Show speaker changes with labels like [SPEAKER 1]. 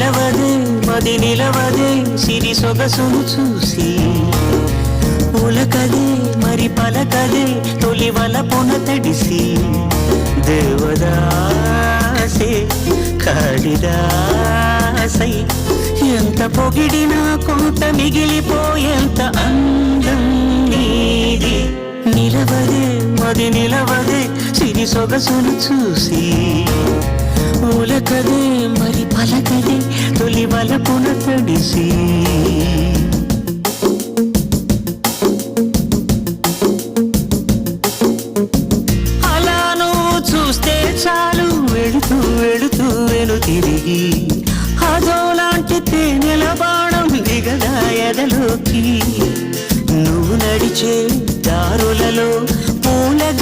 [SPEAKER 1] నిలవదే మది నిలవదే సిరి సొగసును చూసి ఉలకదే మరి పలకదే తొలి వలపున తడిసి దేవదాసే కాళిదాసై ఎంత పొగిడినా కొంత మిగిలిపోయేంత అందం నీది నిలవదే మది నిలవదే సిరి సొగసును చూసి ఉలకదే మరి పలకదే తొలి వలపున తడిసి చాలు వెళుతూ వెళుతూ వెను తిరిగి అదోలాంటి తేనెల బాణం దిగదా ఎదలోకి నువ్వు నడిచే దారులలో పూలగా